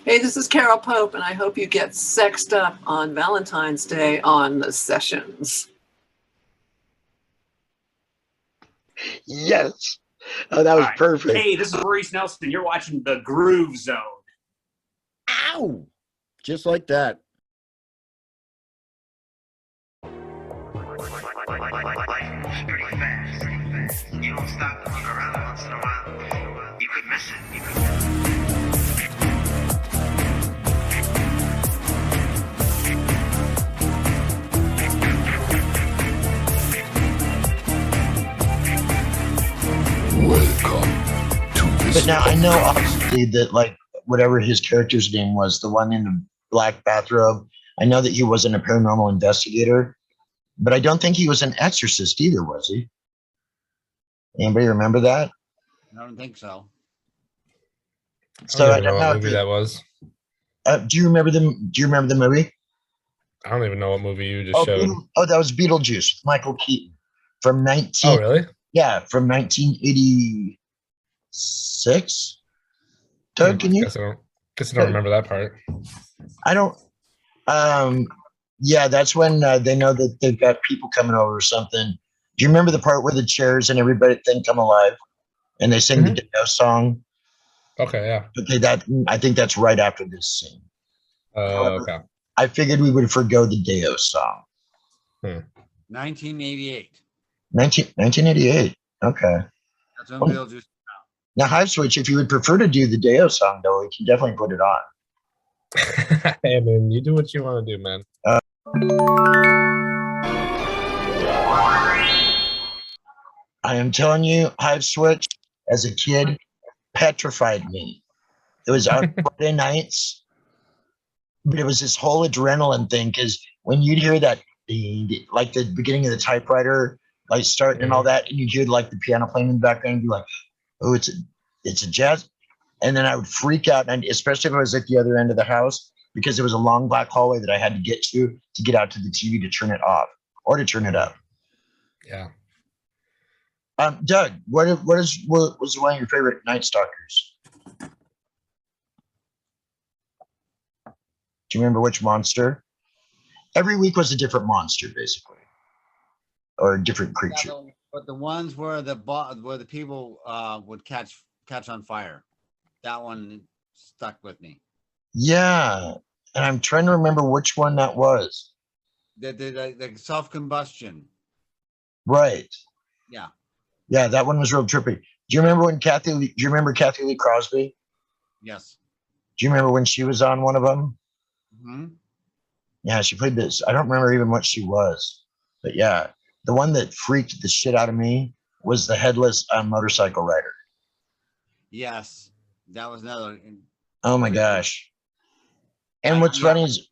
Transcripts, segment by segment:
Hey, this is Carol Pope, and I hope you get sexed up on Valentine's Day on the sessions. Yes. Oh, that was perfect. Hey, this is Maurice Nelson. You're watching The Groove Zone. Ow! Just like that. Pretty fast. You don't stop to look around once in a while. You could miss it. Welcome to this. But now I know obviously that like whatever his character's name was, the one in the black bathrobe, I know that he wasn't a paranormal investigator, but I don't think he was an exorcist either, was he? Anybody remember that? I don't think so. So I don't know what movie that was. Do you remember the movie? I don't even know what movie you just showed. That was Beetlejuice with Michael Keaton from Oh, really? Yeah, from 1986. Doug, can you? Guess I don't remember that part. I don't. Yeah, that's when they know that they've got people coming over or something. Do you remember the part where the chairs and everybody then come alive, and they sing the Deo song? Okay, yeah. Okay, I think that's right after this scene. Okay. I figured we would forgo the Deo song. 1988. 1988. Okay. That's when Beetlejuice. Now, Hiveswitch, if you would prefer to do the Deo song, though, we can definitely put it on. Hey, man, you do what you want to do, man. I am telling you, Hiveswitch, as a kid, petrified me. It was on Friday nights, but it was this whole adrenaline thing, because when you'd hear that, like the beginning of the typewriter, like starting and all that, and you'd hear like the piano playing in the background, and be like, oh, it's a jazz. And then I would freak out, and especially if I was at the other end of the house, because there was a long black hallway that I had to get out to the TV to turn it off or to turn it up. Yeah. Doug, what was one of your favorite Night Stalkers? Do you remember which monster? Every week was a different monster, basically, or a different creature. Yeah, but the ones where the people would catch on fire, that one stuck with me. Yeah, and I'm trying to remember which one that was. The self-combustion. Right. Yeah. Yeah, that one was real trippy. Do you remember Kathy Lee Crosby? Yes. Do you remember when she was on one of them? Mm-hmm. Yeah, she played this. I don't remember even what she was, but yeah, the one that freaked the shit out of me was the headless motorcycle rider. Yes, that was another. Oh my gosh! And what's funny is,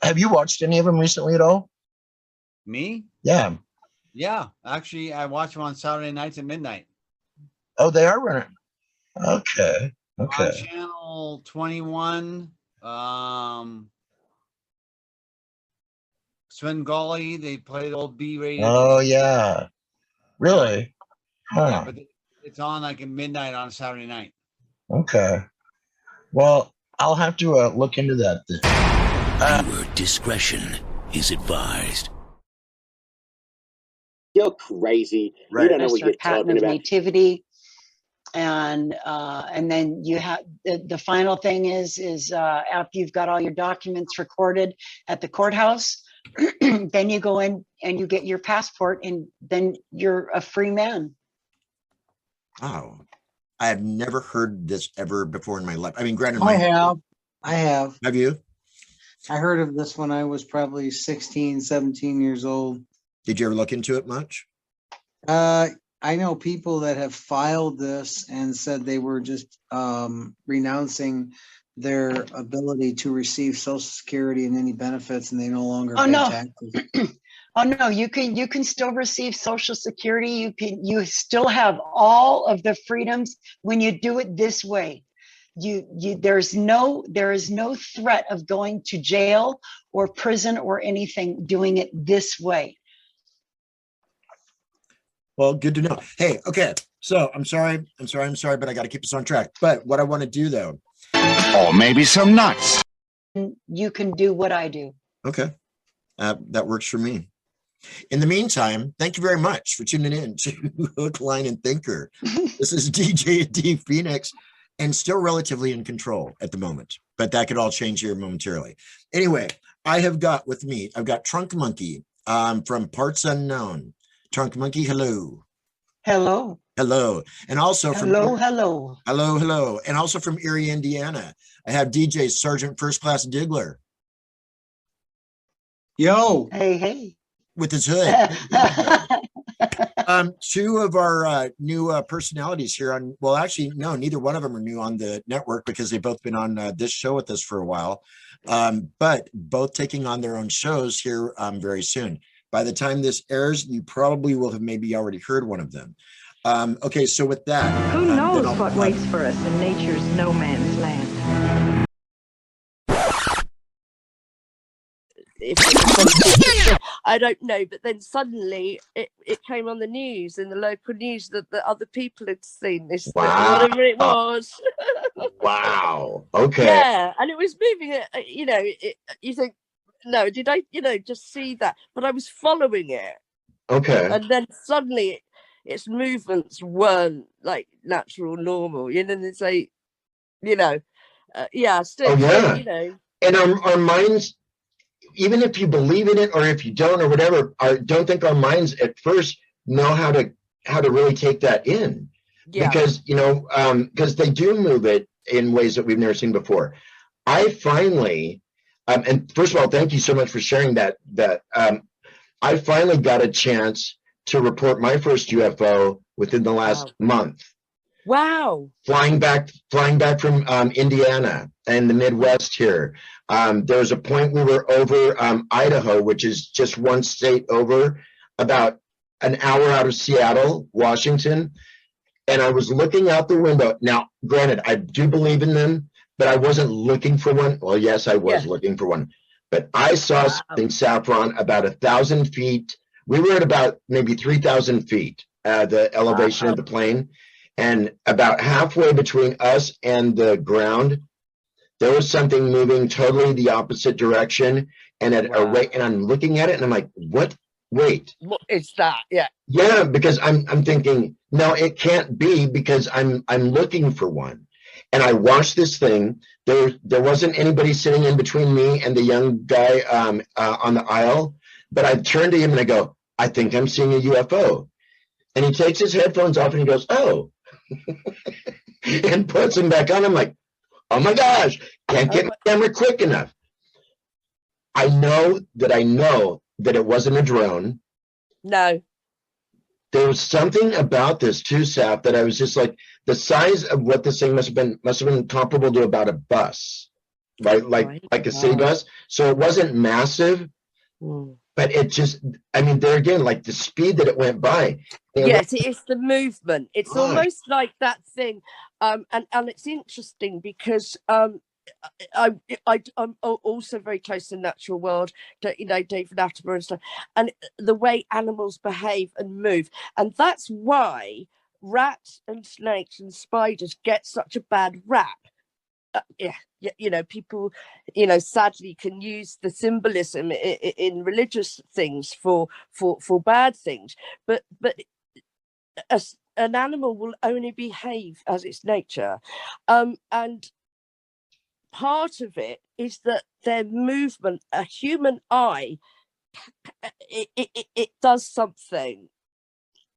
have you watched any of them recently at all? Me? Yeah. Yeah, actually, I watch them on Saturday nights at midnight. Oh, they are running. Okay. Okay. On channel 21. Svengali, they play the old B-rated. Oh yeah. Really? Huh. Yeah, but it's on like at midnight on Saturday night. Okay. Well, I'll have to look into that then. Viewer discretion is advised. You're crazy. Right. You don't know what you're pattern talking of about. nativity, and then you have the final thing is after you've got all your documents recorded at the courthouse, then you go in and you get your passport, and then you're a free man. Oh, I have never heard this ever before in my life. I mean, granted, I have. Have you? I heard of this when I was probably 16, 17 years old. Did you ever look into it much? I know people that have filed this and said they were just renouncing their ability to receive Social Security and any benefits, and they no longer pay taxes. Oh no, you can still receive Social Security. You still have all of the freedoms when you do it this way. There is no threat of going to jail or prison or anything doing it this way. Well, good to know. Hey, okay. So I'm sorry, but I got to keep us on track. But what I want to do though Or maybe some nuts. You can do what I do. Okay. That works for me. In the meantime, thank you very much for tuning in to Hook, Line, and Thinker. This is DJ D Phoenix, and still relatively in control at the moment, but that could all change here momentarily. Anyway, I have got with me, I've got Trunk Monkey from Parts Unknown. Trunk Monkey, hello. Hello. Hello. And also from Hello. Hello. And also from Erie, Indiana, I have DJ Sergeant First Class Diggler. Yo. Hey. With his hood. Two of our new personalities here on, well, actually, no, neither one of them are new on the network because they've both been on this show with us for a while, but both taking on their own shows here very soon. By the time this airs, you probably will have maybe already heard one of them. Okay, so with that. Who knows what waits for us in nature's no man's land? I don't know, but then suddenly it came on the news, in the local news, that the other people had seen this, Wow. whatever it was. Wow. Okay. Yeah, and it was moving it, you think, no, did I, just see that? But I was following it. Okay. And then suddenly its movements weren't like natural, normal, and it's like, still, And our minds, even if you believe in it or if you don't or whatever, I don't think our minds at first know how to really take that in. Yeah. Because because they do move it in ways that we've never seen before. I finally, and first of all, thank you so much for sharing that. I finally got a chance to report my first UFO within the last month. Wow. Flying back from Indiana and the Midwest here. There was a point we were over Idaho, which is just one state over, about an hour out of Seattle, Washington. And I was looking out the window. Now, granted, I do believe in them, but I wasn't looking for one. Well, yes, I was looking for one. But I saw something, Saffron, about 1,000 feet. We were at about maybe 3,000 feet, the elevation of the plane. And about halfway between us and the ground, there was something moving totally the opposite direction. And at a rate, and I'm looking at it and I'm like, what? Wait. What is that? Yeah. Yeah, because I'm thinking, no, it can't be, because I'm looking for one. And I watched this thing. There wasn't anybody sitting in between me and the young guy on the aisle. But I turned to him and I go, I think I'm seeing a UFO. And he takes his headphones off and he goes, oh. And puts them back on. I'm like, oh my gosh, can't get my camera quick enough. I know that it wasn't a drone. No. There was something about this too, Saf, that I was just like, the size of what this thing must have been comparable to about a bus, right? Like a city bus. So it wasn't massive, but it just, I mean, there again, like the speed that it went by. Yes, it is the movement. It's almost like that thing. And it's interesting because I'm also very close to the natural world, David Attenborough and stuff, and the way animals behave and move. And that's why rats and snakes and spiders get such a bad rap. People, sadly can use the symbolism in religious things for bad things, but an animal will only behave as its nature, and part of it is that their movement, a human eye, it does something,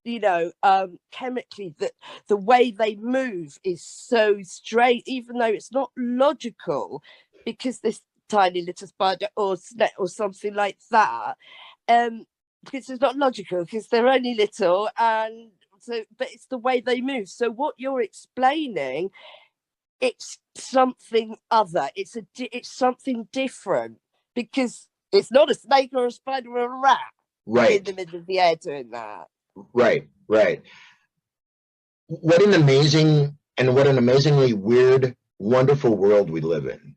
chemically, that the way they move is so strange, even though it's not logical, because this tiny little spider or snake or something like that, because it's not logical, because they're only little, and so, but it's the way they move. So what you're explaining, it's something other. It's something different, because it's not a snake or a spider or a rat in the middle of the air doing that. Right. What an amazingly weird, wonderful world we live in.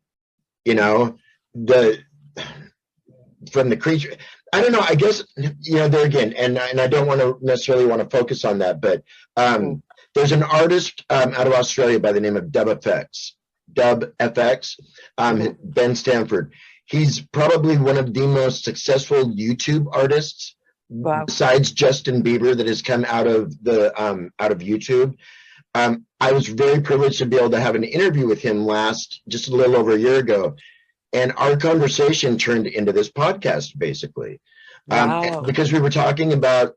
From the creature, I don't know, I guess, there again, and I don't necessarily want to focus on that, but there's an artist out of Australia by the name of Dub Effects, Dub FX, Ben Stanford. He's probably one of the most successful YouTube artists, besides Justin Bieber, that has come out of YouTube. I was very privileged to be able to have an interview with him just a little over a year ago, and our conversation turned into this podcast basically. Because we were talking about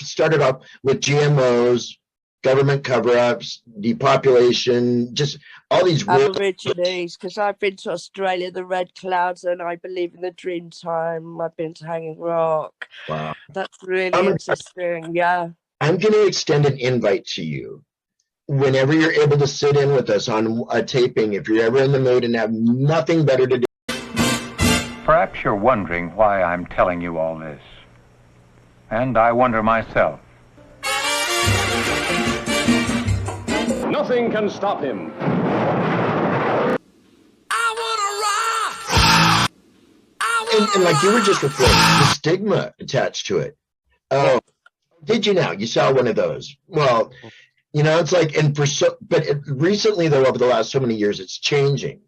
started off with GMOs, government cover-ups, depopulation, just all these Aborigines, because I've been to Australia, the Red Clouds, and I believe in the Dream Time. I've been to Hanging Rock. Wow. That's really interesting, yeah. I'm going to extend an invite to you. Whenever you're able to sit in with us on a taping, if you're ever in the mood and have nothing better to do. Perhaps you're wondering why I'm telling you all this. And I wonder myself. Nothing can stop him. And like you were just referring, the stigma attached to it. Oh, did you now? You saw one of those. Well, you know, it's like, recently though, over the last so many years, it's changing.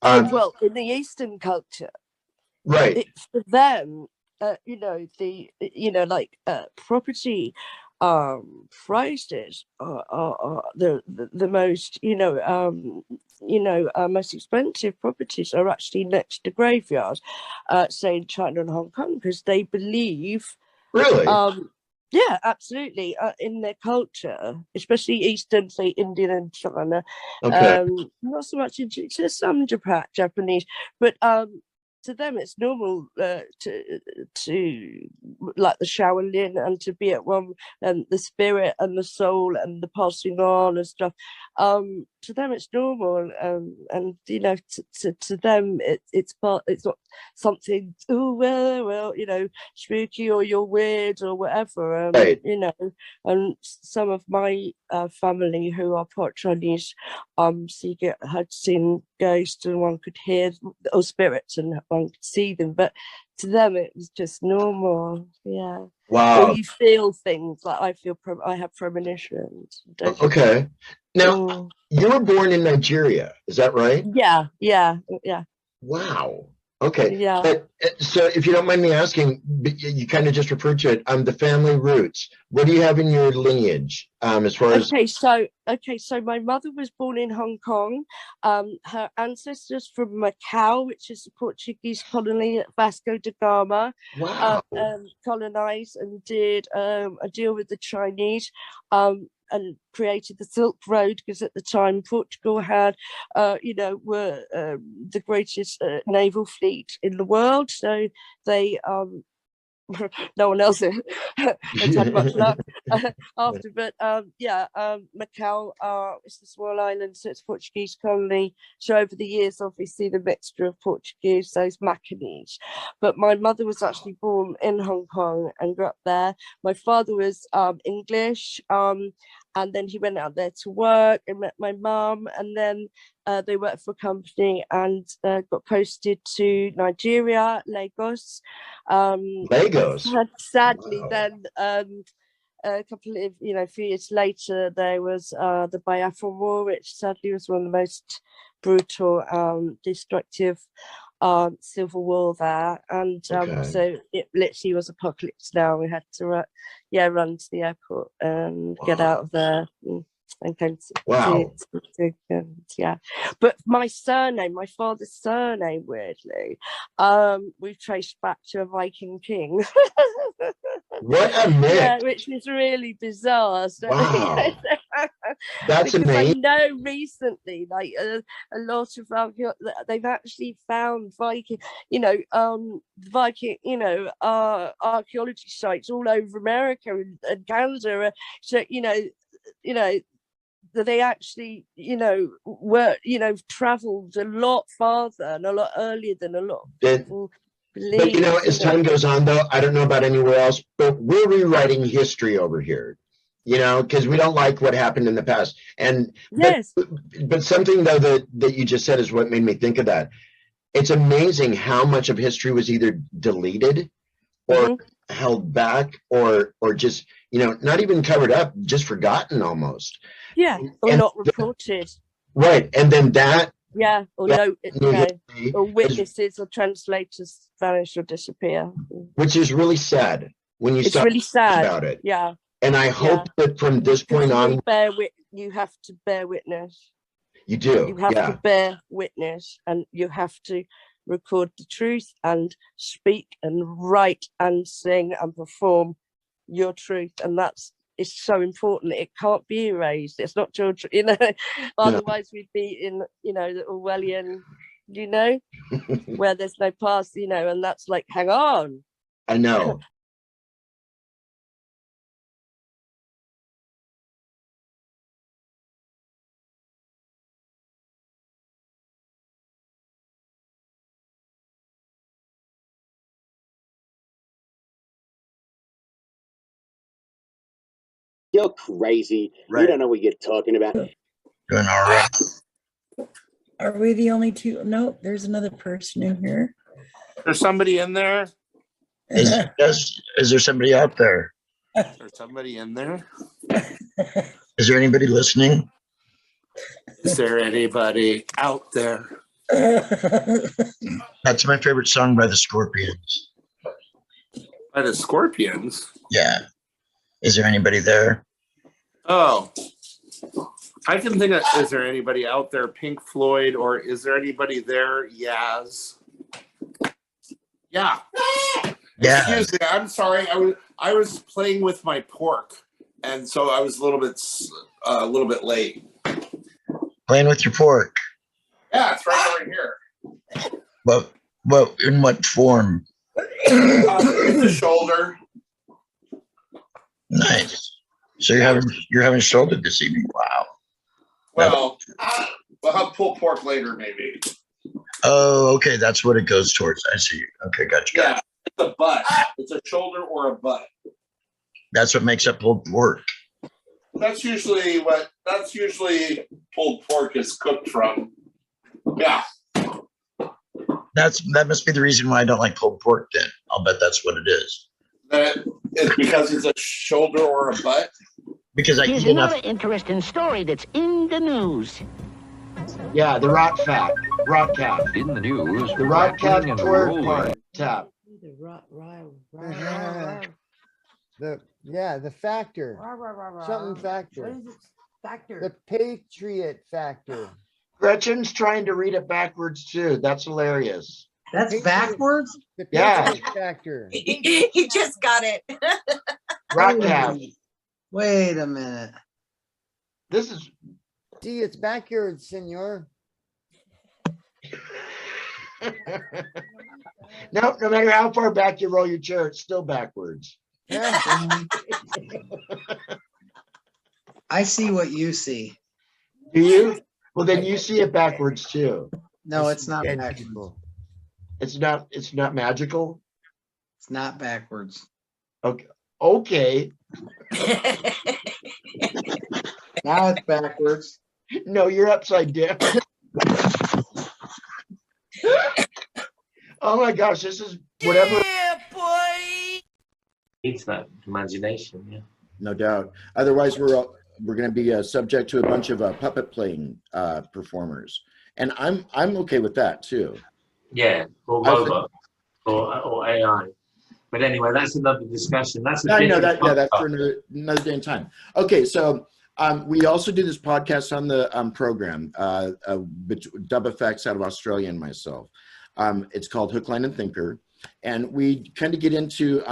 Well, in the Eastern culture, right? For them, property prices are the most, most expensive properties are actually next to graveyards, say in China and Hong Kong, because they believe. Really? Yeah, absolutely. In their culture, especially Eastern, say Indian and China, not so much in some Japanese, but to them it's normal to like the Shaolin and to be at one, and the spirit and the soul and the passing on and stuff. To them it's normal, and you know, to them it's not something spooky or you're weird or whatever. Right. You know, and some of my family who are part Chinese had seen ghosts, and one could hear, or spirits, and one could see them, but to them it was just normal. Yeah. Wow. Or you feel things like I have premonitions. Okay. Now, you were born in Nigeria, is that right? Yeah. Wow. Okay. Yeah. But, so if you don't mind me asking, you kind of just referred to it, the family roots. What do you have in your lineage as far as? Okay, so my mother was born in Hong Kong. Her ancestors from Macau, which is a Portuguese colony at Vasco da Gama, colonized and did a deal with the Chinese. And created the Silk Road, because at the time Portugal had, were the greatest naval fleet in the world. So they, no one else has had much luck after, but Macau is a small island, so it's a Portuguese colony. So over the years, obviously, the mixture of Portuguese, those Macanese. But my mother was actually born in Hong Kong and grew up there. My father was English, and then he went out there to work and met my mum, and then they worked for a company and got posted to Nigeria, Lagos. Lagos. Sadly, then a couple of few years later, there was the Biafra War, which sadly was one of the most brutal, destructive civil war there, and so it literally was apocalypse now. We had to run to the airport and get out of there and came to but my father's surname, weirdly, we've traced back to a Viking king. What a myth. Yeah, which is really bizarre. So, wow. That's amazing. I know recently, like a lot of they've actually found Viking, archaeology sites all over America and Canada. So they actually, were, traveled a lot farther and a lot earlier than a lot of people believe. But as time goes on, though, I don't know about anywhere else, but we're rewriting history over here, because we don't like what happened in the past. And yes, but something though that you just said is what made me think of that. It's amazing how much of history was either deleted or held back or just, not even covered up, just forgotten almost. Yeah, or not reported. Right, and then that. Yeah, or or witnesses or translators vanish or disappear. Which is really sad when you It's stop really sad about it. Yeah. And I hope that from this point on, you have to bear witness. you do. You have to bear witness, and you have to record the truth and speak and write and sing and perform your truth, and it's so important. It can't be erased. It's not children, otherwise we'd be in, the Orwellian, where there's no past, and that's like, hang on. I know. You're crazy. Right. You don't know what you're talking about. Doing all right. Are we the only two? No, there's another person in here. There's somebody in there. Is there somebody out there? There's somebody in there. Is there anybody listening? Is there anybody out there? That's my favorite song by the Scorpions. By the Scorpions? Yeah. Is there anybody there? Oh, I can think of, is there anybody out there, Pink Floyd, or is there anybody there, Yaz? Yeah. Yeah. Excuse me, I'm sorry. I was playing with my pork, and so I was a little bit late. Playing with your pork. Yeah, it's right over here. Well, in what form? It's a shoulder. Nice. So you're having shoulder this evening. Wow. Well, we'll have pulled pork later, maybe. Oh, okay. That's what it goes towards. I see. Okay, gotcha. Yeah, it's a butt. It's a shoulder or a butt. That's what makes up pulled pork. That's usually pulled pork is cooked from. Yeah. That must be the reason why I don't like pulled pork. Then I'll bet that's what it is. That is because it's a shoulder or a butt. Because I Here's eat enough. another interesting story that's in the news. Yeah, the rock fact. Rock cap. In the news, The rock cap and toward rolling. part tap. The factor. Something factor. What is it? Factor. The Patriot factor. Gretchen's trying to read it backwards too. That's hilarious. That's backwards? The Yeah. Patriot factor. He just got it. Rock cap. Wait a minute. This is. See, it's backwards, senor. No matter how far back you roll your chair, it's still backwards. I see what you see. Do you? Well, then you see it backwards too. No, it's not backwards. It's not magical. It's not backwards. Okay. Okay. Now it's backwards. No, you're upside down. Oh my gosh, this is whatever. Yeah, boy. It's that imagination, yeah. No doubt. Otherwise, we're going to be subject to a bunch of puppet playing performers, and I'm okay with that too. Yeah, or robot, or AI. But anyway, that's another discussion. That's I know that. Yeah, that's for another day and time. Okay, so we also do this podcast on the program, Dub Effects out of Australia and myself. It's called Hook, Line, and Thinker, and we kind of get into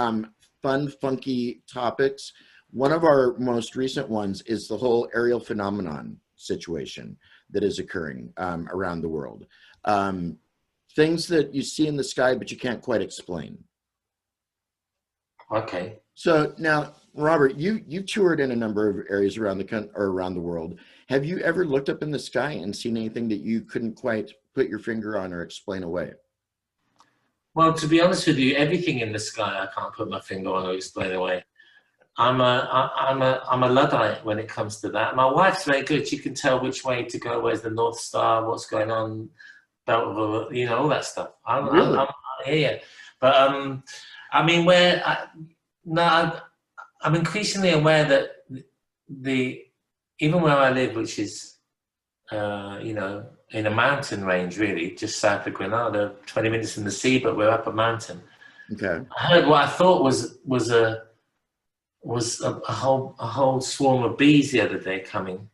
fun, funky topics. One of our most recent ones is the whole aerial phenomenon situation that is occurring around the world. Things that you see in the sky, but you can't quite explain. Okay. So now, Robert, you've toured in a number of areas around the country or around the world. Have you ever looked up in the sky and seen anything that you couldn't quite put your finger on or explain away? Well, to be honest with you, everything in the sky I can't put my finger on or explain away. I'm a Luddite when it comes to that. My wife's very good. She can tell which way to go. Where's the North Star? What's going on? Belt of, all that stuff. Yeah. But I mean, I'm increasingly aware that even where I live, which is you know, in a mountain range, really, just south of Granada, 20 minutes from the sea, but we're up a mountain. Okay. I heard what I thought was a whole swarm of bees the other day coming,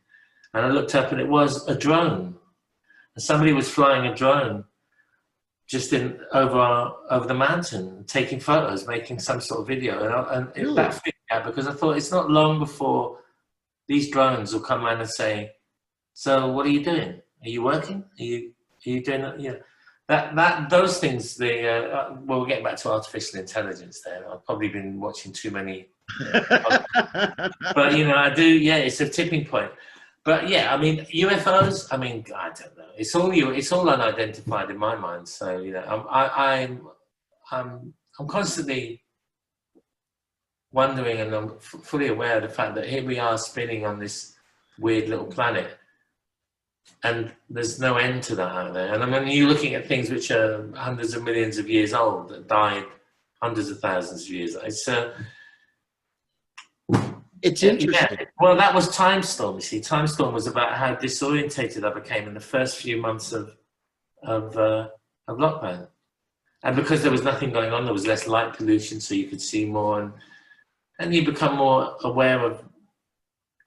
and I looked up and it was a drone. And somebody was flying a drone just over the mountain, taking photos, making some sort of video, and that freaked me out because I thought it's not long before these drones will come around and say, "So what are you doing? Are you working? Are you doing it?" You know, those things. Well, we're getting back to artificial intelligence there. I've probably been watching too many, but you know, I do. Yeah, it's a tipping point. But yeah, I mean, UFOs. I mean, I don't know. It's all unidentified in my mind. So you know, I'm constantly wondering, and I'm fully aware of the fact that here we are spinning on this weird little planet, and there's no end to that out there. And I mean, you're looking at things which are hundreds of millions of years old that died hundreds of thousands of years. It's interesting. Yeah. Well, that was Time Storm. You see, Time Storm was about how disorientated I became in the first few months of lockdown, and because there was nothing going on, there was less light pollution, so you could see more, and you become more aware of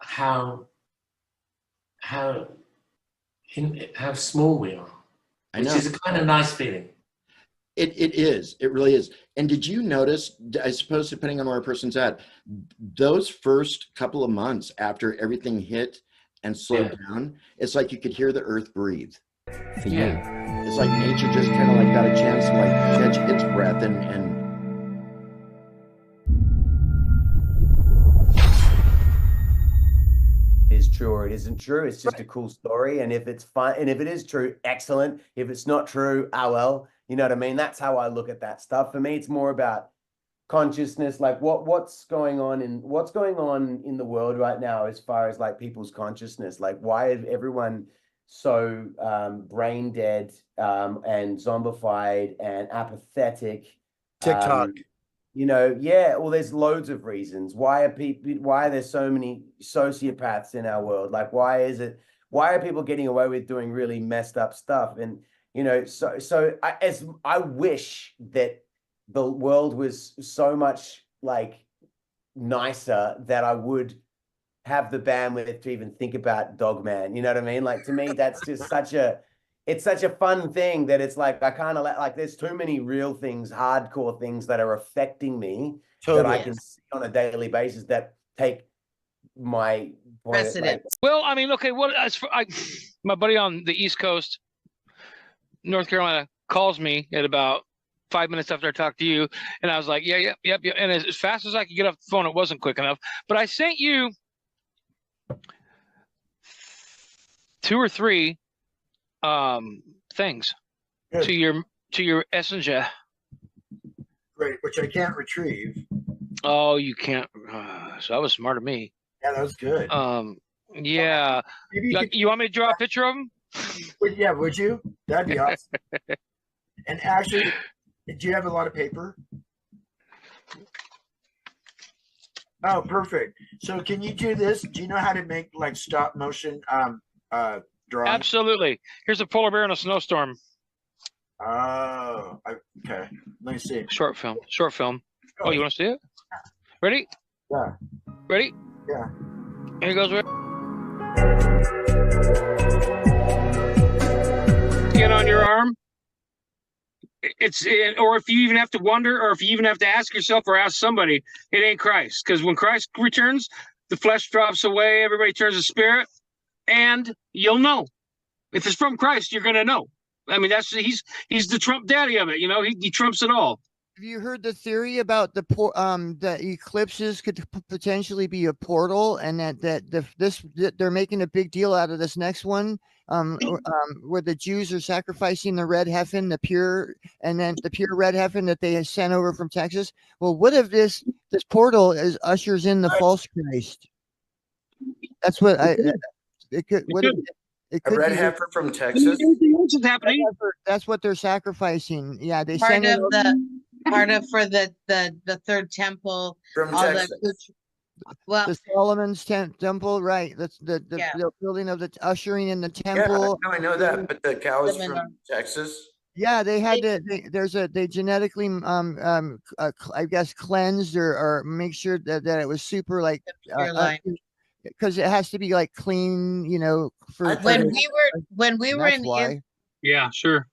how small we are, which is a kind of nice feeling. It is. It really is. And did you notice, I suppose, depending on where a person's at, those first couple of months after everything hit and slowed down, it's like you could hear the earth breathe. Yeah. It's like nature just kind of like got a chance to like catch its breath and is true or it isn't true. It's just a cool story. And if it's fun, and if it is true, excellent. If it's not true, oh well. You know what I mean? That's how I look at that stuff. For me, it's more about consciousness, like what's going on in the world right now as far as like people's consciousness. Like, why is everyone so brain dead and zombified and apathetic? TikTok. You know, yeah, well, there's loads of reasons. Why are there so many sociopaths in our world? Like, why are people getting away with doing really messed up stuff? And, you know, so I wish that the world was so much like nicer that I would have the bandwidth to even think about Dogman. You know what I mean? Like, to me, that's just it's such a fun thing that it's like, I kind of like, there's too many real things, hardcore things that are affecting me that I can see on a daily basis that take my precedent. Well, I mean, okay, my buddy on the East Coast, North Carolina, calls me at about 5 minutes after I talked to you, and I was like, yep. And as fast as I could get off the phone, it wasn't quick enough. But I sent you 2 or 3 things to your messenger. Great, which I can't retrieve. Oh, you can't. So that was smart of me. Yeah, that was good. Yeah. You want me to draw a picture of them? Yeah, would you? That'd be awesome. And actually, do you have a lot of paper? Oh, perfect. So can you do this? Do you know how to make like stop motion drawing? Absolutely. Here's a polar bear in a snowstorm. Oh, okay. Let me see. Short film. Oh, you want to see it? Ready? Yeah. Ready? Yeah. Here goes. Get on your arm. Or if you even have to wonder, or if you even have to ask yourself or ask somebody, it ain't Christ. Because when Christ returns, the flesh drops away, everybody turns to spirit, and you'll know. If it's from Christ, you're gonna know. I mean, he's the Trump daddy of it, you know, he trumps it all. Have you heard the theory about the eclipses could potentially be a portal, and that they're making a big deal out of this next one, where the Jews are sacrificing the red heifer, the pure red heifer that they sent over from Texas? Well, what if this portal ushers in the false Christ? That's what it could. What if it could a red be heifer from Texas? That's what they're sacrificing. Yeah, they Part send of for the third temple. From all Texas. Well, the Solomon's temple, right? That's the building of the ushering in the temple. Yeah, I know that, but the cow is from Texas. Yeah, they had to. They genetically, I guess, cleansed or make sure that it was super like, because it has to be like clean, you know. For when we were in why. Yeah, sure.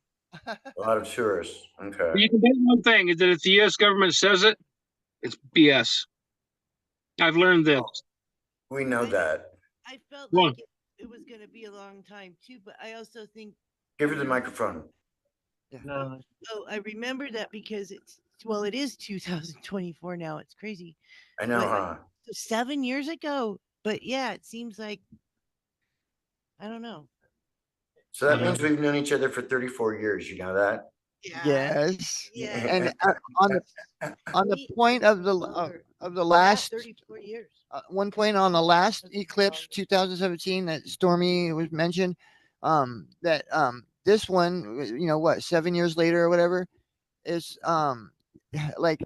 A lot of tourists. Okay. You can bet one thing is that if the U.S. government says it, it's BS. I've learned this. We know that. I felt One. like it was going to be a long time too, but I also think. Give her the microphone. No. Oh, I remember that because it is 2024 now. It's crazy. I know, But, huh? so 7 years ago, but yeah, it seems like I don't know. So that means we've known each other for 34 years. You know that? Yes. Yeah. And on the point of the last 34 years. one point on the last eclipse 2017 that Stormy was mentioned, that this one, you know what, 7 years later or whatever, is like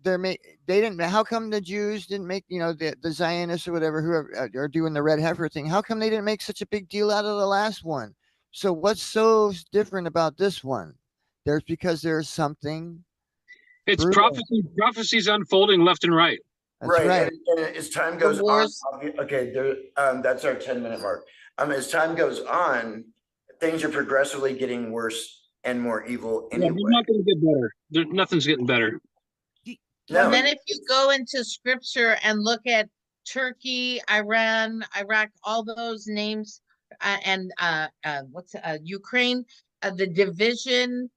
they didn't. How come the Jews didn't make, you know, the Zionists or whatever, whoever are doing the red heifer thing? How come they didn't make such a big deal out of the last one? So what's so different about this one? Because there's something. It's prophecies unfolding left and right. That's right. And as time goes on, okay, that's our 10-minute mark. As time goes on, things are progressively getting worse and more evil Yeah, anyway. they're not going to get better. Nothing's getting better. And then if you go into scripture and look at Turkey, Iran, Iraq, all those names, and Ukraine, the division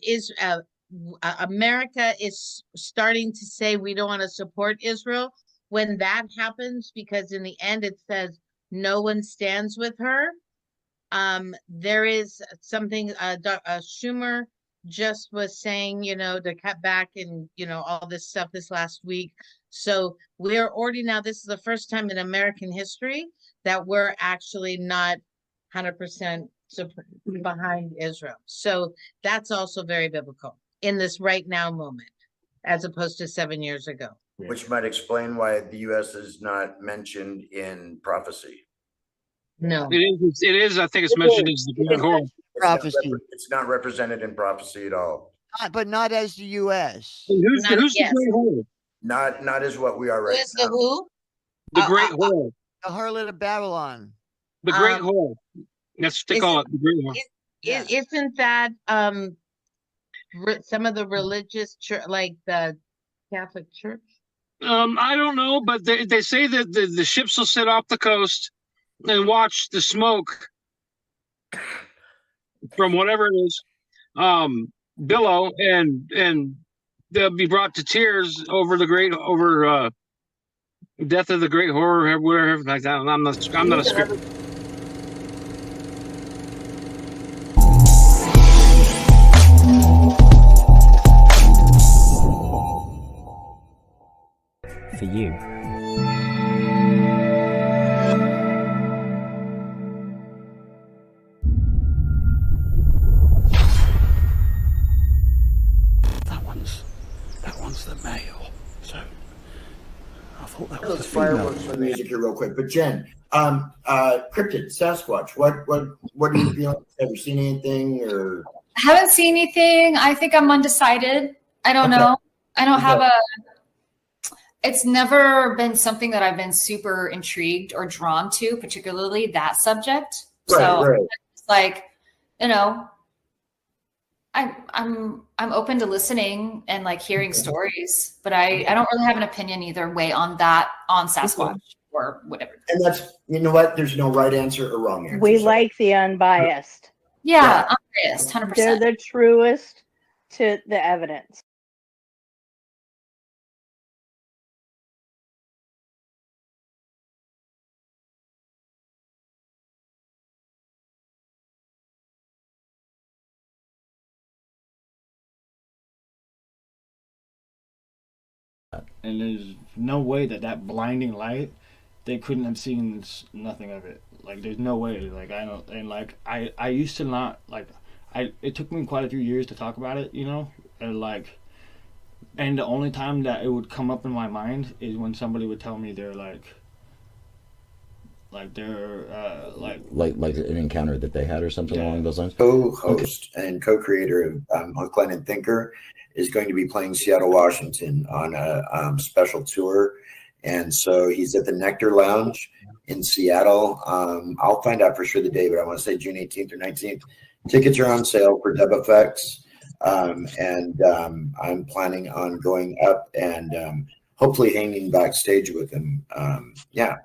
is America is starting to say we don't want to support Israel. When that happens, because in the end it says no one stands with her. There is something Schumer just was saying, you know, to cut back and, you know, all this stuff this last week. So we're already now, this is the first time in American history that we're actually not 100% behind Israel. So that's also very biblical in this right now moment, as opposed to 7 years ago. Which might explain why the U.S. is not mentioned in prophecy. No, it is. I think it's mentioned as the great horror. Prophecy. It's not represented in prophecy at all. But not as the U.S. Who's the great horror? Not as what we are right Who's now. the who? The great horror. The harlot of Babylon. The great horror. That's what they call it. The great horror. Isn't that some of the religious church, like the Catholic Church? I don't know, but they say that the ships will sit off the coast and watch the smoke from whatever it is billow, and they'll be brought to tears over death of the great horror or whatever like that. I'm not a script. For you. That one's the male. So I thought that was Let's the female. fireworks for music here real quick. But Jen, cryptid, Sasquatch, what are you feeling? Have you seen anything or? I haven't seen anything. I think I'm undecided. I don't know. I don't have it's never been something that I've been super intrigued or drawn to, particularly that subject. Right. It's like, you know, I'm open to listening and like hearing stories, but I don't really have an opinion either way on Sasquatch or whatever. And that's, you know what? There's no right answer or wrong answer. We like the unbiased. Yeah, unbiased, 100%. They're the truest to the evidence. And there's no way that blinding light, they couldn't have seen nothing of it. Like, there's no way. Like, I don't, and like, I used to not, like, it took me quite a few years to talk about it, you know, and like, And the only time that it would come up in my mind is when somebody would tell me they're like an encounter that they had or something along those lines. Co-host and co-creator of Hook, Line, and Thinker is going to be playing Seattle, Washington on a special tour. And so he's at the Nectar Lounge in Seattle. I'll find out for sure the day, but I want to say June 18th or 19th. Tickets are on sale for Dub Effects. And I'm planning on going up and hopefully hanging backstage with him. Yeah.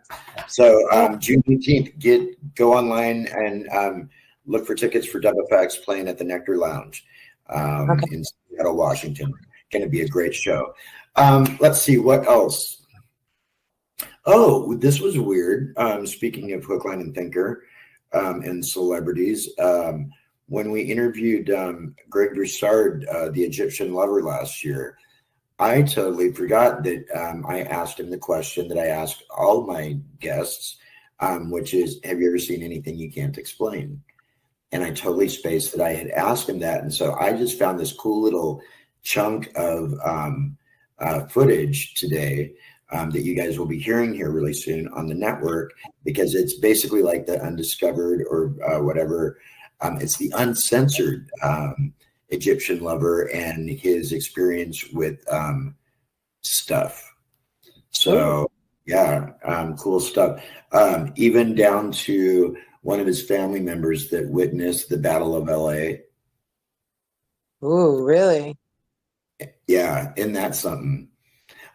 So June 18th, go online and look for tickets for Dub Effects playing at the Nectar Lounge in Seattle, Washington. Going to be a great show. Let's see what else. Oh, this was weird. Speaking of Hook, Line, and Thinker and celebrities, when we interviewed Greg Broussard, the Egyptian lover last year, I totally forgot that I asked him the question that I asked all my guests, which is, have you ever seen anything you can't explain? And I totally spaced that I had asked him that. And so I just found this cool little chunk of footage today that you guys will be hearing here really soon on the network, because it's basically like the undiscovered or whatever. It's the uncensored Egyptian lover and his experience with stuff. So yeah, cool stuff. Even down to one of his family members that witnessed the Battle of L.A. Ooh, really? Yeah, isn't that something?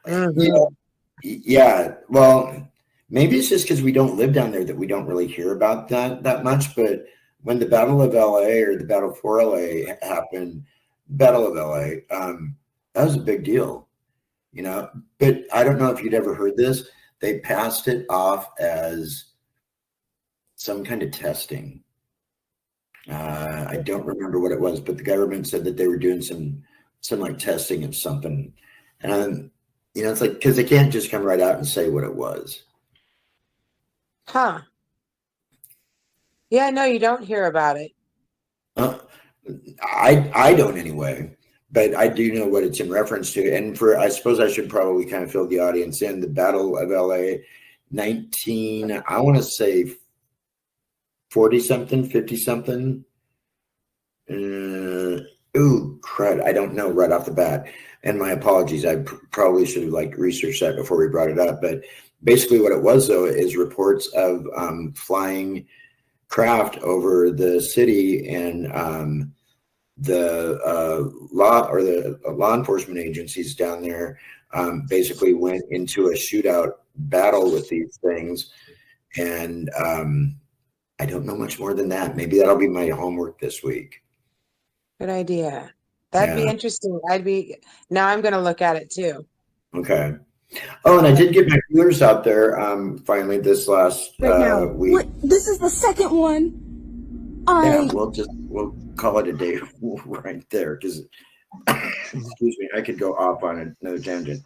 Mm-hmm. Yeah, well, maybe it's just because we don't live down there that we don't really hear about that much, but when the Battle of L.A. or the Battle for L.A. happened, Battle of L.A., that was a big deal, you know. But I don't know if you'd ever heard this. They passed it off as some kind of testing. I don't remember what it was, but the government said that they were doing some like testing of something. And, you know, it's like, because they can't just come right out and say what it was. Huh. Yeah, no, you don't hear about it. I don't anyway, but I do know what it's in reference to. And I suppose I should probably kind of fill the audience in. The Battle of L.A. I want to say 40-something, 50-something. Ooh, crud. I don't know right off the bat. And my apologies. I probably should have researched that before we brought it up. But basically what it was, though, is reports of flying craft over the city, and the law enforcement agencies down there basically went into a shootout battle with these things. And I don't know much more than that. Maybe that'll be my homework this week. Good idea. That'd be interesting. Now I'm going to look at it too. Okay. Oh, and I did get my viewers out there finally this last week. This is the second one. Yeah, we'll call it a day right there, because excuse me, I could go off on another tangent.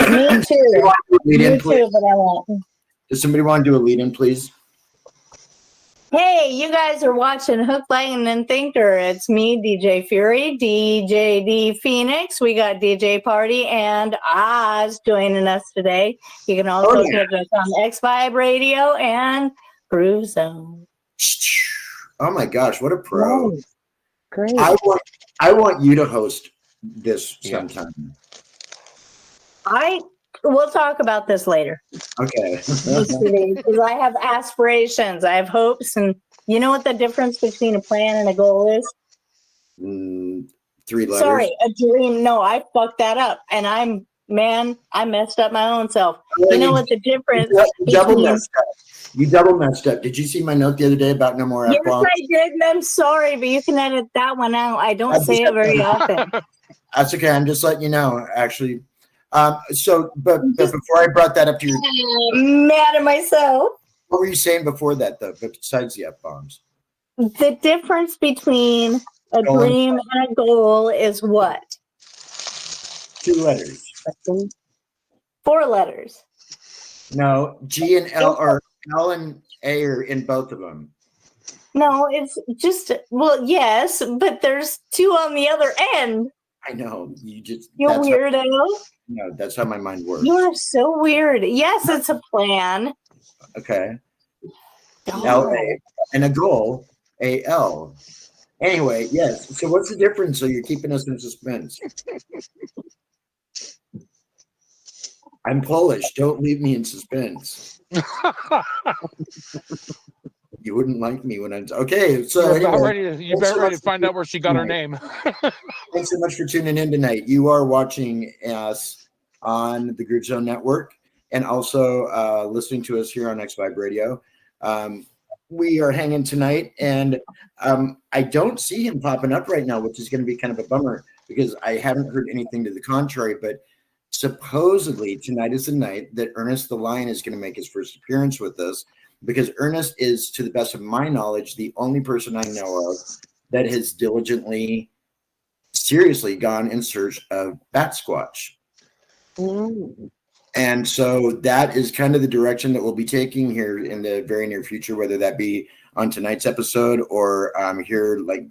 Me too. Me too, but I won't. Does somebody want to do a lead-in, please? Hey, you guys are watching Hook, Line, and Thinker. It's me, DJ Fury, DJ D Phoenix. We got DJ Party and Oz joining us today. You can also catch us on X5 Radio and Groove Zone. Oh my gosh, what a pro! Oh, great. I want you to host this sometime. We'll talk about this later. Okay. Because I have aspirations, I have hopes, and you know what the difference between a plan and a goal is? 3 letters. Sorry, a dream. No, I fucked that up, and I messed up my own self. You know what the difference? You double messed up. Did you see my note the other day about no more F-bombs? Yes, I did, and I'm sorry, but you can edit that one out. I don't say it very often. That's okay. I'm just letting you know, actually. But before I brought that up to you, I'm mad at myself. What were you saying before that, though, besides the F-bombs? The difference between a dream and a goal is what? 2 letters. 4 letters. No, G and L, or L and A are in both of them. No, it's just, well, yes, but there's 2 on the other end. I know. You just. You that's weirdo. No, that's how my mind works. You are so weird. Yes, it's a plan. Okay. Oh. L.A. and a goal, A.L. Anyway, yes. So what's the difference? So you're keeping us in suspense. I'm Polish. Don't leave me in suspense. You wouldn't like me when I'm okay. So you're anyway, about ready to find out where she got her name. Thanks so much for tuning in tonight. You are watching us on the Groove Zone Network and also listening to us here on X5 Radio. We are hanging tonight, and I don't see him popping up right now, which is going to be kind of a bummer because I haven't heard anything to the contrary. But supposedly tonight is the night that Ernest the Lion is going to make his first appearance with us, because Ernest is, to the best of my knowledge, the only person I know of that has diligently, seriously gone in search of Batsquatch. And so that is kind of the direction that we'll be taking here in the very near future, whether that be on tonight's episode or here, like,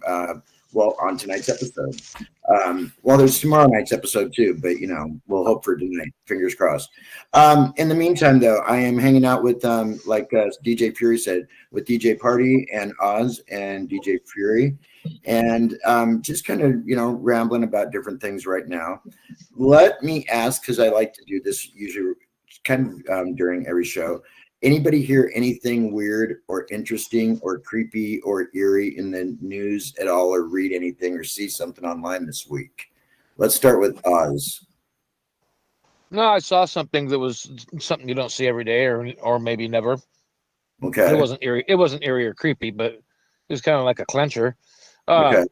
well, on tonight's episode. Well, there's tomorrow night's episode too, but you know, we'll hope for tonight. Fingers crossed. In the meantime, though, I am hanging out with, like DJ Fury said, with DJ Party and Oz and DJ Fury, and just kind of, you know, rambling about different things right now. Let me ask, because I like to do this usually kind of during every show. Anybody hear anything weird or interesting or creepy or eerie in the news at all, or read anything or see something online this week? Let's start with Oz. No, I saw something that was something you don't see every day, or maybe never. Okay. It wasn't eerie. It wasn't eerie or creepy, but it was kind of like a clencher. Okay. A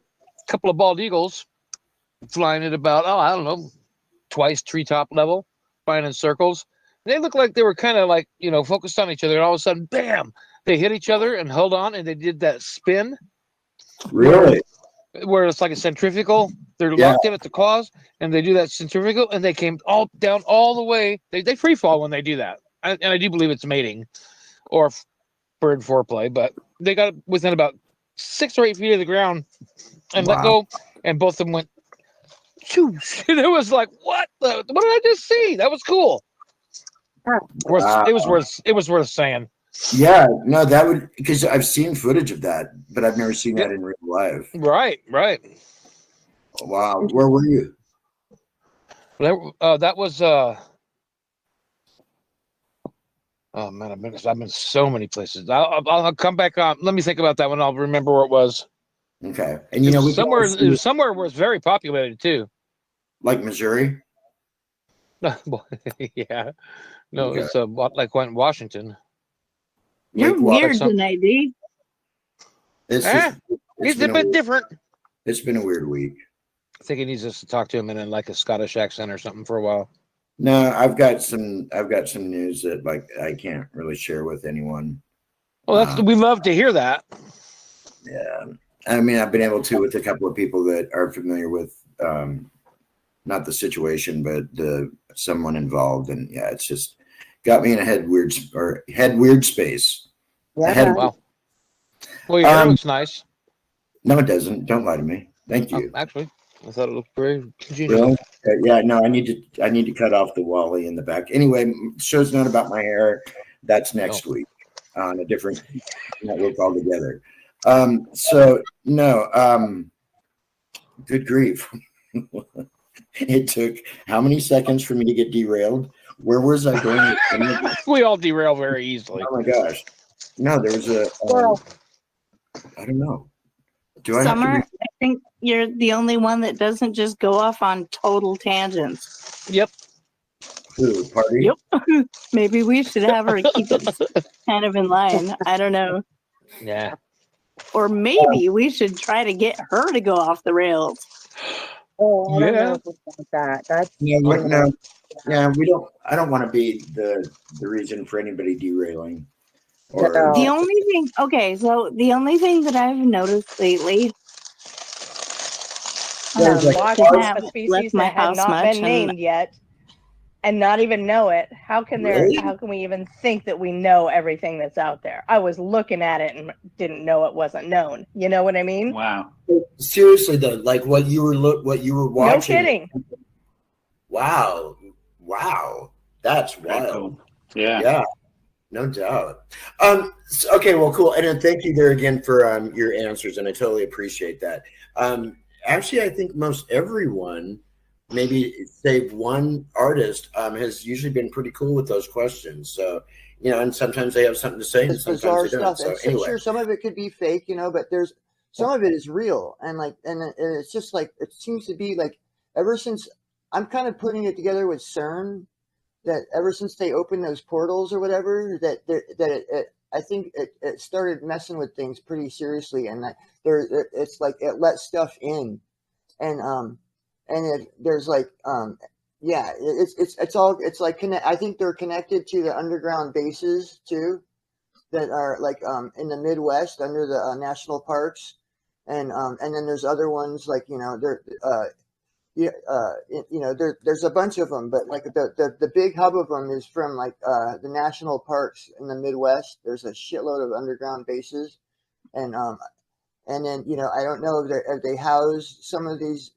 couple of bald eagles flying at about, I don't know, twice treetop level, flying in circles. They looked like they were kind of like, you know, focused on each other, and all of a sudden, bam, they hit each other and held on, and they did that spin. Really? Where it's like a centrifugal. They're locked in at the claws, and they do that centrifugal, and they came all down all the way. They free fall when they do that. And I do believe it's mating or bird foreplay, but they got within about 6 or 8 feet of the ground and let go, and both of them went, shoo. And it was like, what did I just see? That was cool. It was worth saying. Yeah, no, that would, because I've seen footage of that, but I've never seen that in real life. Right. Wow, where were you? That was oh man, I've been so many places. I'll come back on. Let me think about that one. I'll remember where it was. Okay, and you know, it was somewhere where it's very populated too. Like Missouri. Yeah. No, Okay. it's like Washington. You're weird tonight, D. It's a bit different. It's been a weird week. I think he needs us to talk to him in like a Scottish accent or something for a while. No, I've got some news that like I can't really share with anyone. Well, we love to hear that. Yeah, I mean, I've been able to with a couple of people that are familiar with not the situation, but someone involved, and yeah, it's just got me in a head weird space. Yeah. Wow. Well, your hair looks nice. No, it doesn't. Don't lie to me. Thank you. Actually, I thought it looked very congenial. Really? Yeah. No, I need to cut off the Wally in the back. Anyway, show's not about my hair. That's next week on a different network altogether. So no. Good grief. It took how many seconds for me to get derailed? Where was I going? We all derail very easily. Oh my gosh. No, there was a I don't know. Do I Summer, have to I think you're the only one that doesn't just go off on total tangents. Yep. Who, Party? Yep. Maybe we should have her keep it kind of in line. I don't know. Yeah. Or maybe we should try to get her to go off the rails. Oh, I don't Yeah. know about that. That's No. Yeah, we don't. I don't want to be the reason for anybody derailing. Or, The only thing, okay, so the only thing that I've noticed lately, There's like I lots haven't species left my that have house not much, been named yet. and not even know it. How can Really? how can we even think that we know everything that's out there? I was looking at it and didn't know it wasn't known. You know what I mean? Wow. Seriously though, like what you were watching. No kidding. Wow. That's wild. Cool. Yeah. Yeah. No doubt. Okay, well, cool. And then thank you there again for your answers, and I totally appreciate that. Actually, I think most everyone, maybe save one artist, has usually been pretty cool with those questions. So, and sometimes they have something to say, and It's sometimes bizarre they don't. stuff. So And anyway, sure, some of it could be fake, but there's some of it is real, and it's just like it seems to be like ever since I'm kind of putting it together with CERN, that ever since they opened those portals or whatever, I think it started messing with things pretty seriously, and that it's like it lets stuff in, and there's like it's like I think they're connected to the underground bases too, that are like in the Midwest under the national parks, and then there's other ones like there's a bunch of them, but like the big hub of them is from like the national parks in the Midwest. There's a shitload of underground bases, and then I don't know if they house some of these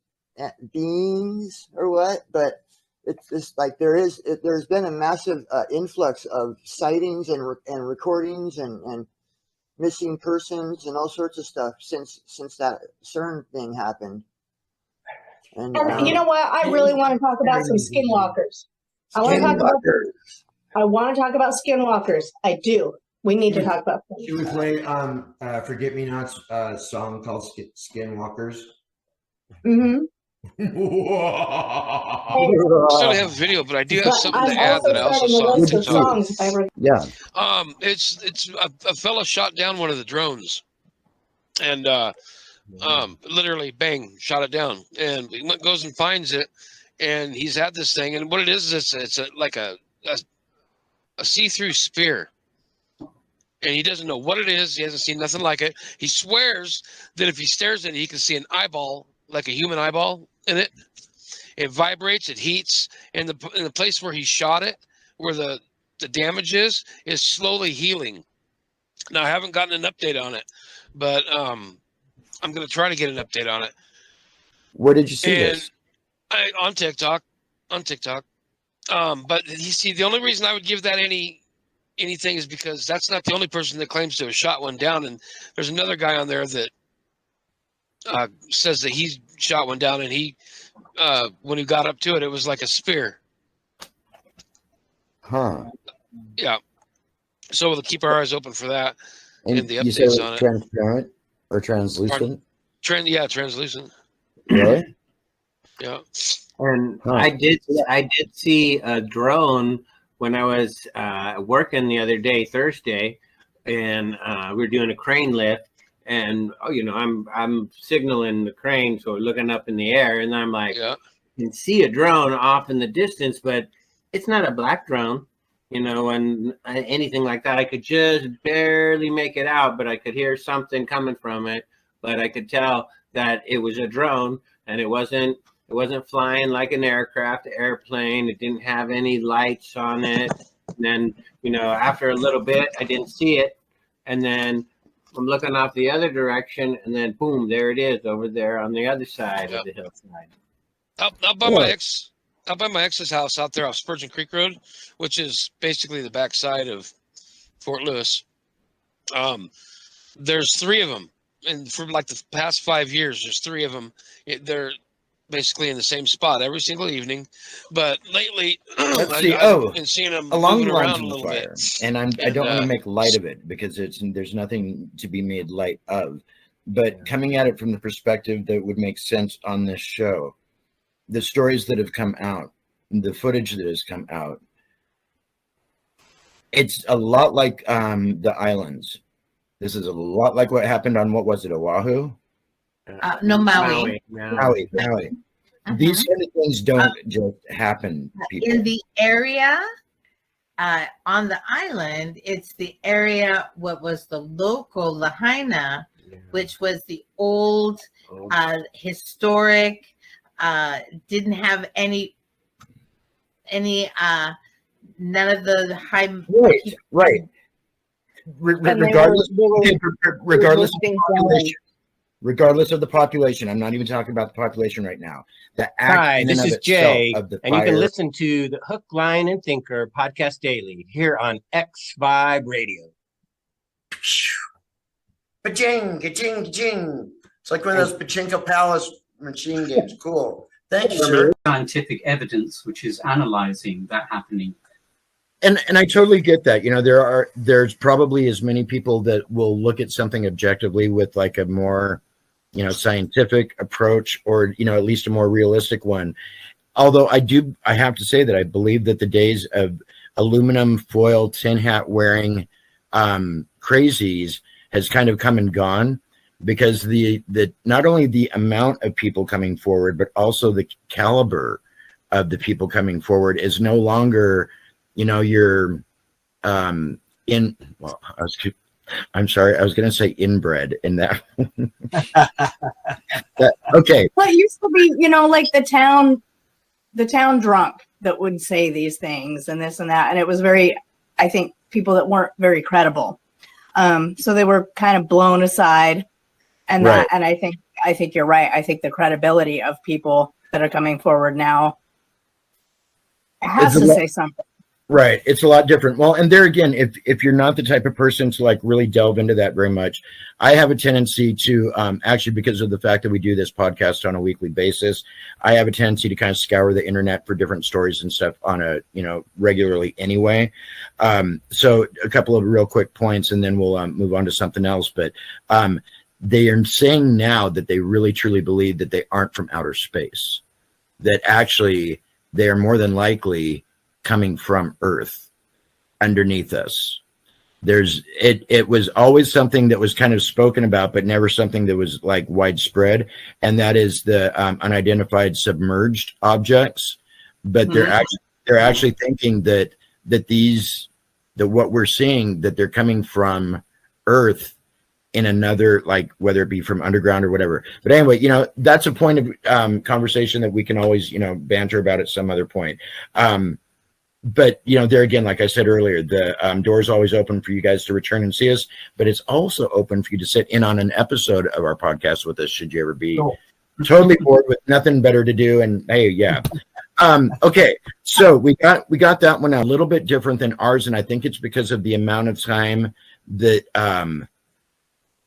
beings or what, but it's just like there's been a massive influx of sightings and recordings and missing persons and all sorts of stuff since that CERN thing happened. And you know what? I really want to talk about some skinwalkers. I want to talk about skinwalkers. I do. We need to talk about them. should we play Forget Me Not's song called Skinwalkers? Mm-hmm. I still have a video, but I do have something to add that I also saw on TikTok. Yeah. It's a fella shot down one of the drones, and literally bang, shot it down, and he goes and finds it, and he's had this thing, and what it is, it's like a see-through spear, and he doesn't know what it is. He hasn't seen nothing like it. He swears that if he stares at it, he can see an eyeball, like a human eyeball in it. It vibrates, it heats, and the place where he shot it, where the damage is slowly healing. Now, I haven't gotten an update on it, but I'm going to try to get an update on it. Where did you see this? On TikTok. But you see, the only reason I would give that anything is because that's not the only person that claims to have shot one down, and there's another guy on there that says that he shot one down, and he when he got up to it, it was like a spear. Huh. Yeah. So we'll keep our eyes open for that and the you said updates on it. Transparent or translucent? Translucent. Really? Yeah. And Huh. I did see a drone when I was working the other day, Thursday, and we were doing a crane lift, and I'm signaling the crane, so we're looking up in the air, and I'm like, I can see a drone off in the distance, but it's not a black drone, and anything like that. I could just barely make it out, but I could hear something coming from it, but I could tell that it was a drone, and it wasn't flying like an airplane. It didn't have any lights on it. And then, after a little bit, I didn't see it. And then I'm looking off the other direction, and then boom, there it is over there on the other side of the hillside. Up by my ex's house out there off Spurgeon Creek Road, which is basically the backside of Fort Lewis. There's 3 of them, and for like the past 5 years, there's 3 of them. They're basically in the same spot every single evening, but lately I've been seeing them along moving the around lines a of the little fire, bit. and I don't want to make light of it because there's nothing to be made light of, but coming at it from the perspective that would make sense on this show, the stories that have come out, the footage that has come out, it's a lot like the islands. This is a lot like what happened on, what was it, Oahu? No, Maui. Maui. These kind of things don't just happen, people. In the area, on the island, it's the area, what was the local Lahaina, which was the old, historic, didn't have any, any none of the high Right. Regardless, regardless of the population. Regardless of the population, I'm not even talking about the population right now. The act Hi, in this and of is itself Jay, of the and you can fire. listen to the Hook, Line, and Thinker podcast daily here on X Vibe Radio. Ka-ching, ka-ching, ka-ching. It's like one of those Pachinko Palace machine games. Cool. Thank you, sir. Scientific evidence which is analyzing that happening. And I totally get that. You know, there's probably as many people that will look at something objectively with like a more, you know, scientific approach, or, you know, at least a more realistic one. Although I have to say that I believe that the days of aluminum foil tin hat wearing crazies has kind of come and gone, because the not only the amount of people coming forward, but also the caliber of the people coming forward is no longer, you know, you're I'm sorry, I was going to say inbred in that. Okay. Well, it used to be, you know, like the town drunk that would say these things and this and that. And it was very, I think, people that weren't very credible. So they were kind of blown aside. And Right. that, and I think you're right. I think the credibility of people that are coming forward now has to say something. Right. It's a lot different. Well, and there again, if you're not the type of person to like really delve into that very much, I have a tendency to actually, because of the fact that we do this podcast on a weekly basis, I have a tendency to kind of scour the internet for different stories and stuff on a, you know, regularly anyway. So a couple of real quick points, and then we'll move on to something else. But they are saying now that they really truly believe that they aren't from outer space, that actually they are more than likely coming from Earth underneath us. It was always something that was kind of spoken about, but never something that was like widespread. And that is the unidentified submerged objects. But they're actually thinking that what we're seeing, that they're coming from Earth in another, like whether it be from underground or whatever. But anyway, you know, that's a point of conversation that we can always, you know, banter about at some other point. But, you know, there again, like I said earlier, the door is always open for you guys to return and see us, but it's also open for you to sit in on an episode of our podcast with us, should you ever be totally bored with nothing better to do. And hey, yeah. Okay, so we got that one a little bit different than ours, and I think it's because of the amount of time that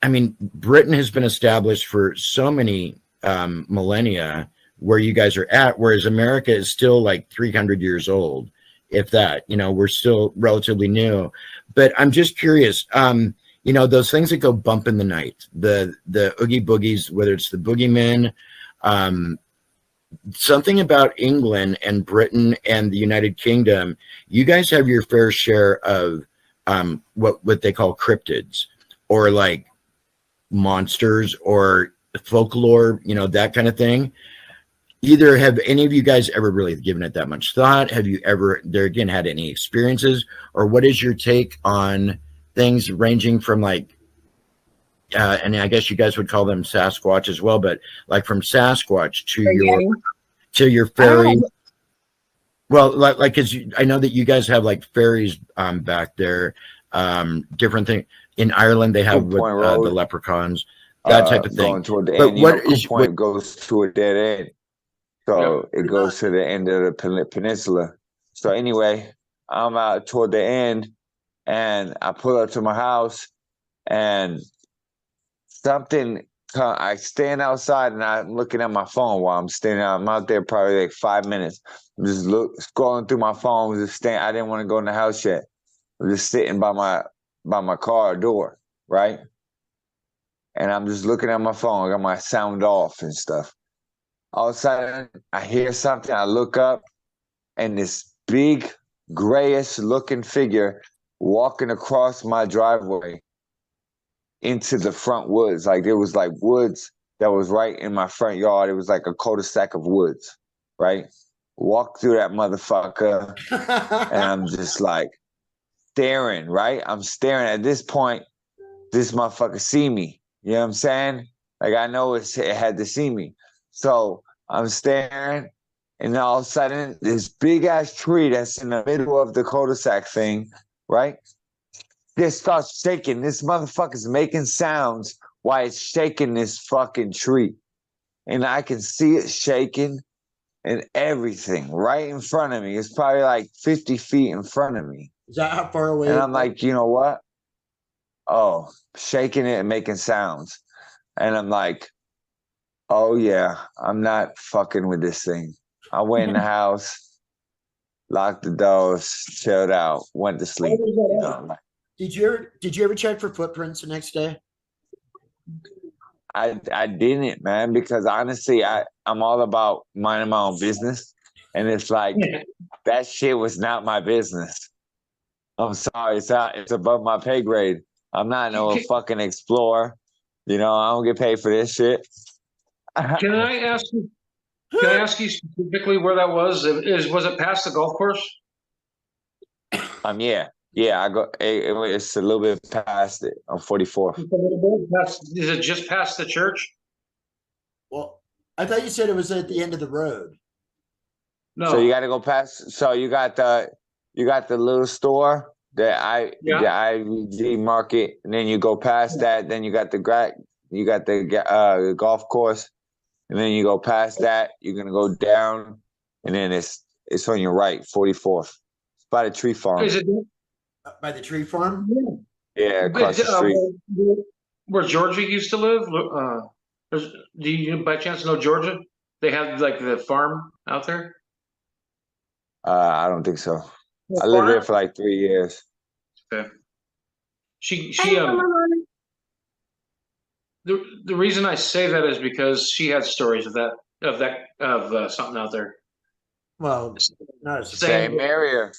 I mean, Britain has been established for so many millennia where you guys are at, whereas America is still like 300 years old. If that, you know, we're still relatively new. But I'm just curious, you know, those things that go bump in the night, the oogie boogies, whether it's the boogeymen, something about England and Britain and the United Kingdom, you guys have your fair share of what they call cryptids, or like monsters or folklore, you know, that kind of thing. Either have any of you guys ever really given it that much thought? Have you ever, there again, had any experiences? Or what is your take on things ranging from like, and I guess you guys would call them Sasquatch as well, but like from Sasquatch to your fairy. Well, like, cause I know that you guys have like fairies back there, different thing. In Ireland, they have with, the leprechauns, that type of thing. Going toward the But end, what is point goes to a dead end. So it goes to the end of the peninsula. So anyway, I'm out toward the end, and I pull up to my house, and I stand outside, and I'm looking at my phone while I'm standing out. I'm out there probably like 5 minutes. I'm just scrolling through my phone, I didn't want to go in the house yet. I'm just sitting by my car door, right? And I'm just looking at my phone. I got my sound off and stuff. All of a sudden, I hear something. I look up, and this big, grayish-looking figure walking across my driveway into the front woods. Like, there was like woods that was right in my front yard. It was like a cul-de-sac of woods, right? Walk through that motherfucker, and I'm just like staring, right? I'm staring. At this point, this motherfucker see me. You know what I'm saying? Like, I know it had to see me. So I'm staring, And all of a sudden, this big ass tree that's in the middle of the cul-de-sac thing, right? Just starts shaking. This motherfucker's making sounds while it's shaking this fucking tree. And I can see it shaking and everything right in front of me. It's probably like 50 feet in front of me. Is that how far away? And I'm like, you know what? Oh, shaking it and making sounds. And I'm like, oh yeah, I'm not fucking with this thing. I went in the house, locked the doors, chilled out, went to sleep. You know, Did you ever check for footprints the next day? I didn't, man, because honestly, I'm all about minding my own business. And it's like that shit was not my business. I'm sorry, it's above my pay grade. I'm not no fucking explorer. You know, I don't get paid for this shit. Can I ask you? Can I ask you specifically where that was? Was it past the golf course? Yeah. I go. It's a little bit past it on 44th. Is it just past the church? Well, I thought you said it was at the end of the road. No. So you got to go past. So you got the little store, the IVG market, and then you go past that. Then you got the golf course, and then you go past that. You're gonna go down, and then it's on your right, 44th. It's by the tree farm. Is it by the tree farm? Yeah, across the street. Where Georgia used to live? Do you by chance know Georgia? They have like the farm out there. I don't think so. I lived there for like 3 years. Okay. The reason I say that is because she had stories of something out there. Well, not Same area.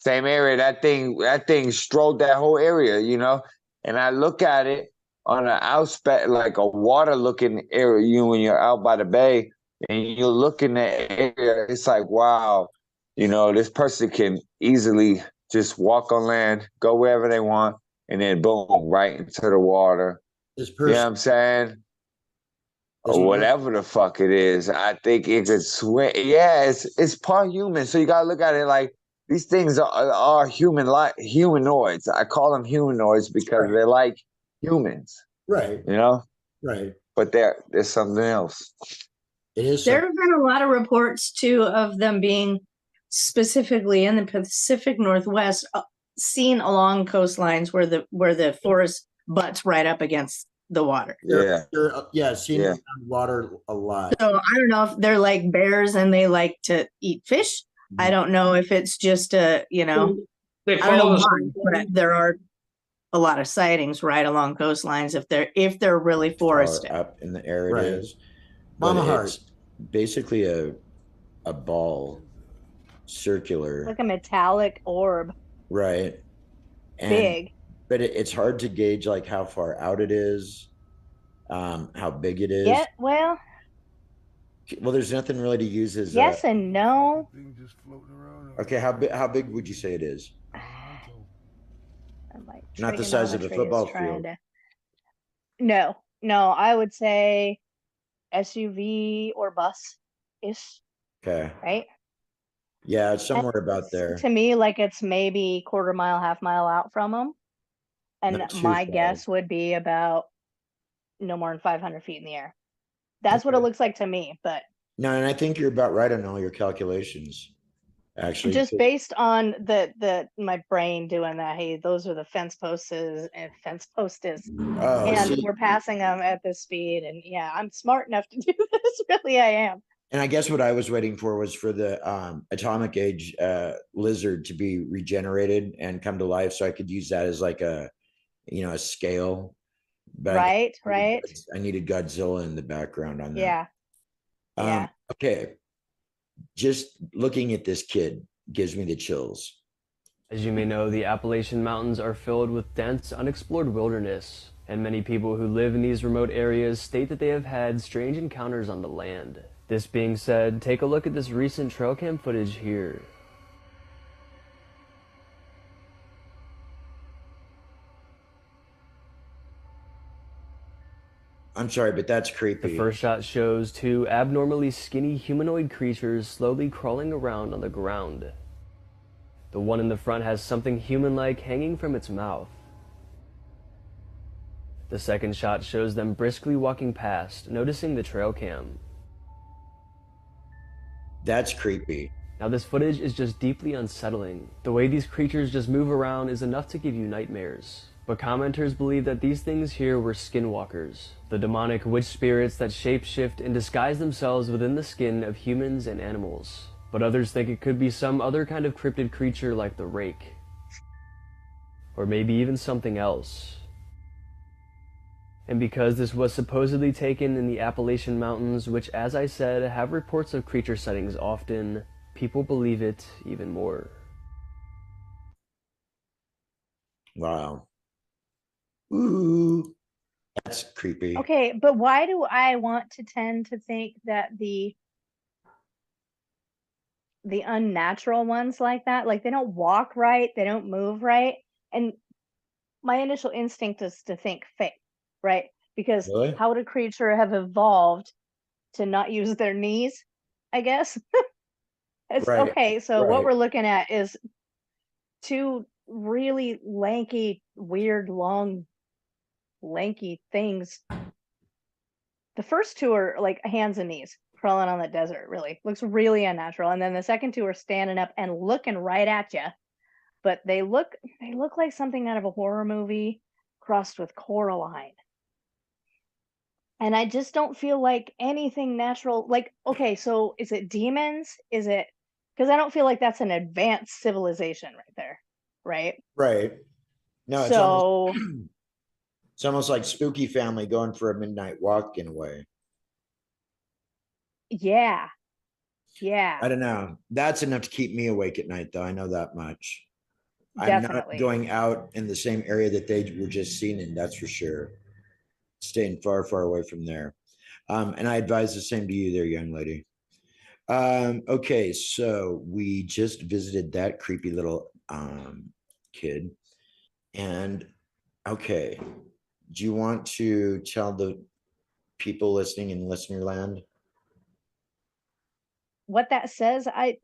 That thing strolled that whole area, you know. And I look at it on an outspec, like a water looking area. When you're out by the bay and you look in that area, it's like, wow, you know, this person can easily just walk on land, go wherever they want, and then boom, right into the water. This You know what I'm saying? Or whatever the fuck it is. I think it could swim. Yeah, it's part human. So you gotta look at it like these things are humanoids. I call them humanoids because they're like humans. Right. You know? Right. But there's something else. It is. There have been a lot of reports too of them being specifically in the Pacific Northwest, seen along coastlines where the forest butts right up against the water. Seen on water a lot. So I don't know if they're like bears and they like to eat fish. I don't know if it's just I don't know why, but there are a lot of sightings right along coastlines if they're really forested. Up in the air Right. it is. Mama But Heart. it's basically a ball, circular. Like a metallic orb. Right. And, Big. But it's hard to gauge like how far out it is, how big it is. Yeah, well, there's nothing really to use as yes and no. Okay, how big would you say it is? Not the size of a football field. No, I would say SUV or bus ish. Okay. Right? Yeah, it's somewhere about there. To me, like it's maybe quarter mile, half mile out from them. And Not too my far. guess would be about no more than 500 feet in the air. That's what it looks like to me, but No, and I think you're about right on all your calculations. Actually, just based on my brain doing that, hey, those are the fence posts and see- we're passing them at this speed, and yeah, I'm smart enough to do this. Really, I am. And I guess what I was waiting for was for the atomic age lizard to be regenerated and come to life, so I could use that as like a scale. But Right. I needed Godzilla in the background on that. Yeah. Yeah. Okay. Just looking at this kid gives me the chills. As you may know, the Appalachian Mountains are filled with dense, unexplored wilderness, and many people who live in these remote areas state that they have had strange encounters on the land. This being said, take a look at this recent trail cam footage here. I'm sorry, but that's creepy. The first shot shows two abnormally skinny humanoid creatures slowly crawling around on the ground. The one in the front has something human-like hanging from its mouth. The second shot shows them briskly walking past, noticing the trail cam. That's creepy. Now this footage is just deeply unsettling. The way these creatures just move around is enough to give you nightmares. But commenters believe that these things here were skinwalkers, the demonic witch spirits that shapeshift and disguise themselves within the skin of humans and animals. But others think it could be some other kind of cryptid creature like the rake. Or maybe even something else. And because this was supposedly taken in the Appalachian Mountains, which as I said, have reports of creature sightings often, people believe it even more. Wow. Ooh, that's creepy. Okay, but why do I want to tend to think that the unnatural ones like that, like they don't walk right, they don't move right, and my initial instinct is to think fake, right? Because Really? how would a creature have evolved to not use their knees, I guess? It's Right, okay, so what right. we're looking at is two really lanky, weird, long, lanky things. The first two are like hands and knees crawling on the desert, really. Looks really unnatural. And then the second two are standing up and looking right at you. But they look like something out of a horror movie crossed with Coraline. And I just don't feel like anything natural. Like, okay, so is it demons? Is it, because I don't feel like that's an advanced civilization right there, right? Right. No, So it's almost like Spooky Family going for a midnight walk in a way. yeah. Yeah. I don't know. That's enough to keep me awake at night, though. I know that much. I'm Definitely. not going out in the same area that they were just seen in, that's for sure. Staying far, far away from there. And I advise the same to you there, young lady. Okay, so we just visited that creepy little kid. And okay, do you want to tell the people listening in listener land? What that says, I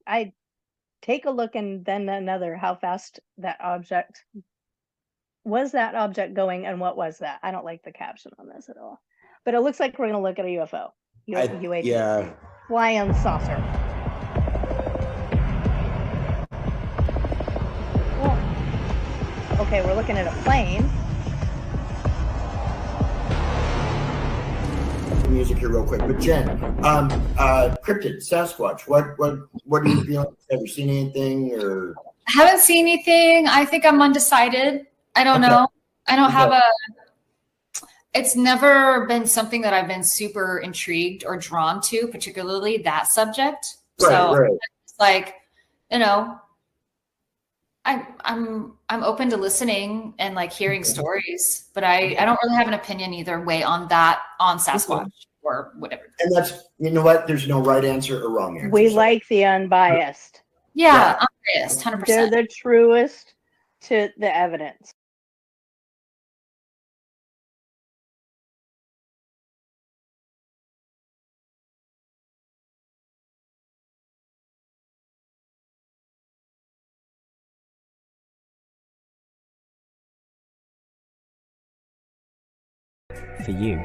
take a look and then another how fast that object was going and what was that? I don't like the caption on this at all. But it looks like we're going to look at a UFO. UAP. Yeah. Flying saucer. Well, okay, we're looking at a plane. Music here real quick, but Jen, cryptid Sasquatch, what are you feeling? Have you seen anything or? Haven't seen anything. I think I'm undecided. I don't know. I don't have it's never been something that I've been super intrigued or drawn to, particularly that subject. Right. It's like, you know, I'm open to listening and like hearing stories, but I don't really have an opinion either way on Sasquatch or whatever. And that's, you know what? There's no right answer or wrong answer. We like the unbiased. Yeah, unbiased, 100%. They're the truest to the evidence. For you.